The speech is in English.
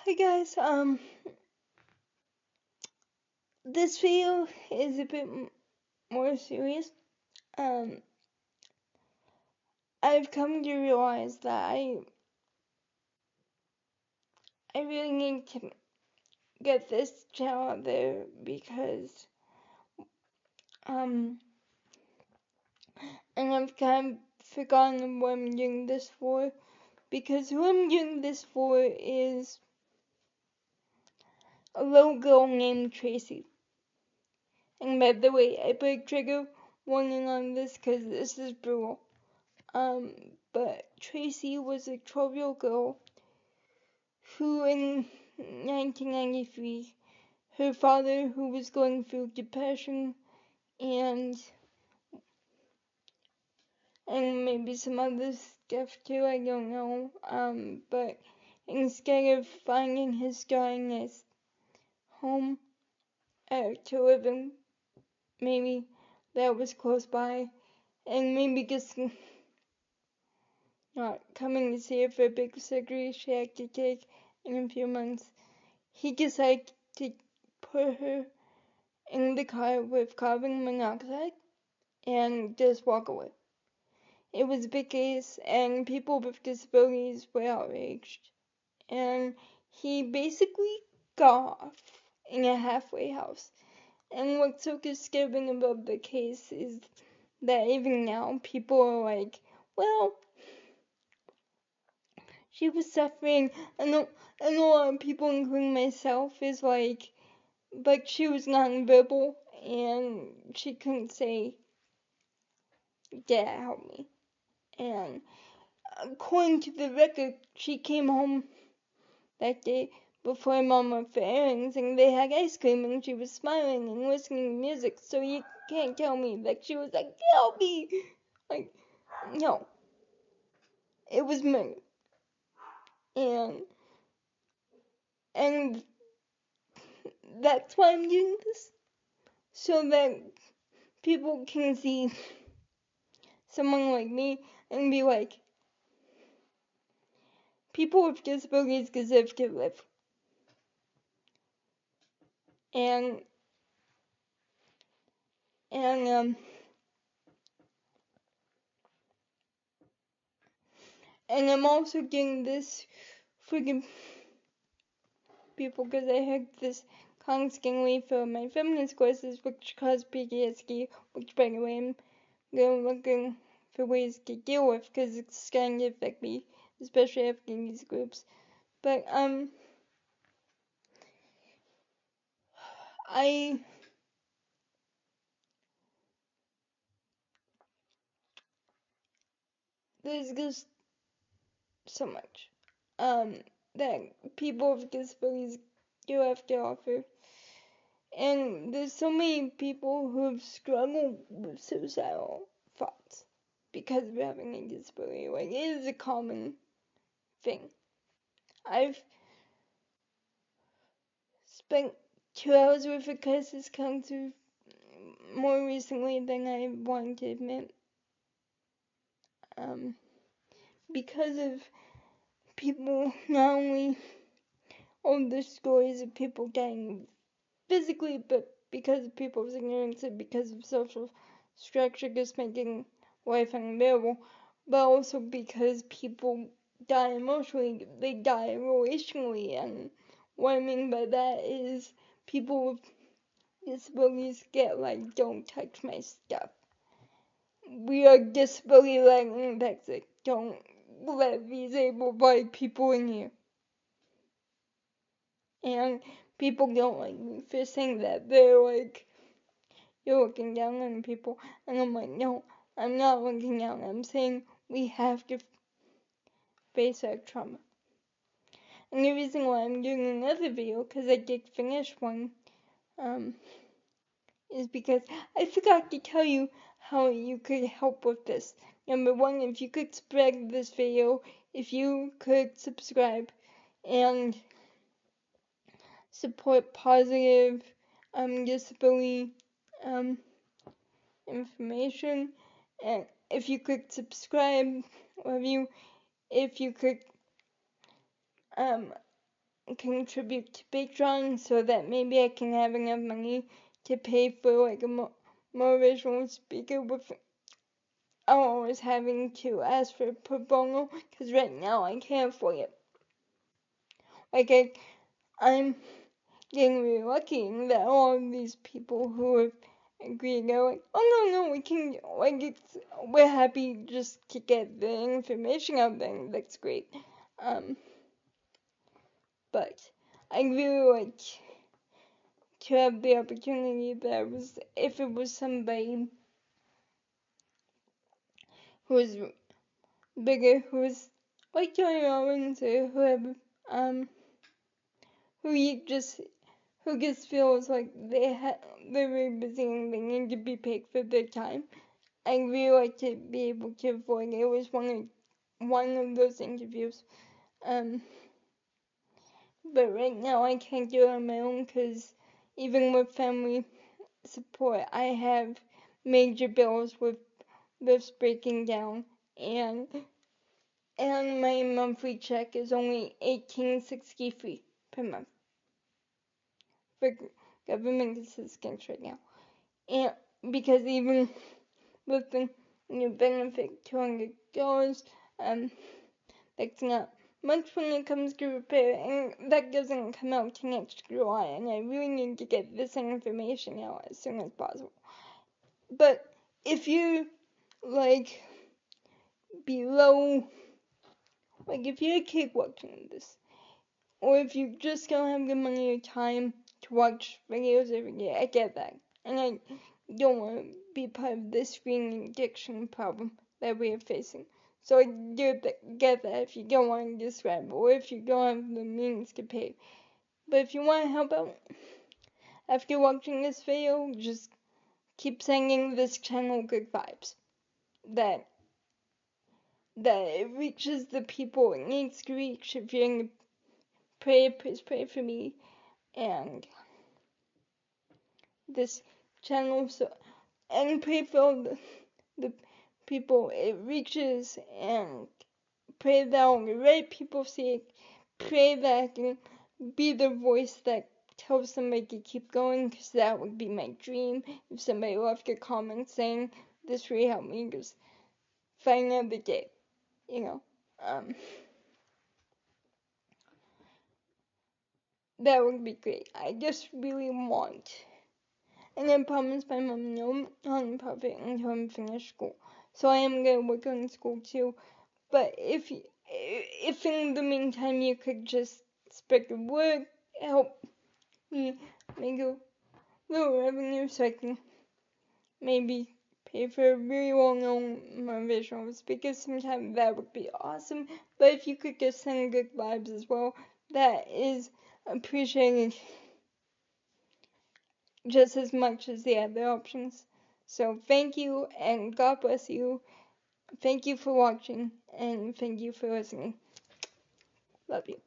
Hi guys, this video is a bit more serious. Um, I've come to realize that I really need to get this channel out there because, and I've kind of forgotten what I'm doing this for, because who I'm doing this for is a little girl named Tracy. And by the way, I put a trigger warning on this because this is brutal. But Tracy was a 12-year-old girl who in 1993, her father, who was going through depression and maybe some other stuff too, I don't know, but instead of finding his darkness home to live in, maybe that was close by, and maybe just not coming to see her for a big surgery she had to take in a few months, he decided to put her in the car with carbon monoxide and just walk away. It was a big case, and people with disabilities were outraged. And he basically got off in a halfway house. And what's so disturbing about the case is that even now people are like, well, she was suffering. And a lot of people, including myself, is like, but she was nonverbal and she couldn't say, Dad, help me. And according to the record, she came home that day before Mom went for errands and they had ice cream and she was smiling and listening to music. So you can't tell me that she was like, help me. Like, no. It was murder. And that's why I'm doing this. So that people can see someone like me and be like, people with disabilities deserve to live. And and I'm also doing this for the people because I had this constantly for my feminist courses, which cause PTSD, which by the way I'm looking for ways to deal with because it's starting to affect me, especially after these groups. But there's just so much that people with disabilities do have to offer. And there's so many people who have struggled with suicidal thoughts because of having a disability. Like, it is a common thing. I've spent 2 hours with a crisis counselor more recently than I want to admit. Because of people, not only all the stories of people dying physically, but because of people's ignorance and because of social structure just making life unbearable, but also because people die emotionally, they die relationally, and what I mean by that is people with disabilities get like, don't touch my stuff. We are disability lagging toxic. Don't let these able-bodied people in here. And people don't like me for saying that. They're like, you're looking down on people. And I'm like, no, I'm not looking down. I'm saying we have to face our trauma. And the reason why I'm doing another video, because I did finish one, is because I forgot to tell you how you could help with this. Number one, if you could spread this video, if you could subscribe and support positive disability information, and if you could subscribe, review, if you could contribute to Patreon so that maybe I can have enough money to pay for like a motivational speaker without always having to ask for pro bono, because right now I can't afford it. Like I'm getting really lucky in that all of these people who have agreed are like, oh no, we can, like, we're happy just to get the information out there. That's great. But I really like to have the opportunity that was, if it was somebody who was bigger, who was like Tony Robbins or whoever, who just feels like they're very busy and they need to be paid for their time. I really like to be able to avoid it. It was one of those interviews. But right now I can't do it on my own because even with family support, I have major bills with this breaking down, and my monthly check is only $18.63 per month for government assistance right now. And because even with the new benefit, $200, that's not much when it comes to repair, and that doesn't come out till next July, and I really need to get this information out as soon as possible. But if you, like, below, like, if you're a kid watching this, or if you just don't have the money or time to watch videos every day, I get that. And I don't want to be part of the screen addiction problem that we are facing. So I do get that if you don't want to subscribe, or if you don't have the means to pay. But if you want to help out, after watching this video, just keep sending this channel good vibes. That it reaches the people it needs to reach. If you're in the prayer, please pray for me and this channel, and pray for all the people it reaches, and pray that all the right people see it. Pray that I can be the voice that tells somebody to keep going, because that would be my dream. If somebody left a comment saying, this really helped me just find another day, that would be great. I just really want, and I promised my mom no nonprofit until I'm finished school. So I am gonna work on school too. But if in the meantime you could just spread the word, help me make a little revenue so I can maybe pay for a really well-known motivational speaker sometime, that would be awesome. But if you could just send good vibes as well, that is appreciated just as much as the other options. So thank you, and God bless you. Thank you for watching, and thank you for listening. Love you.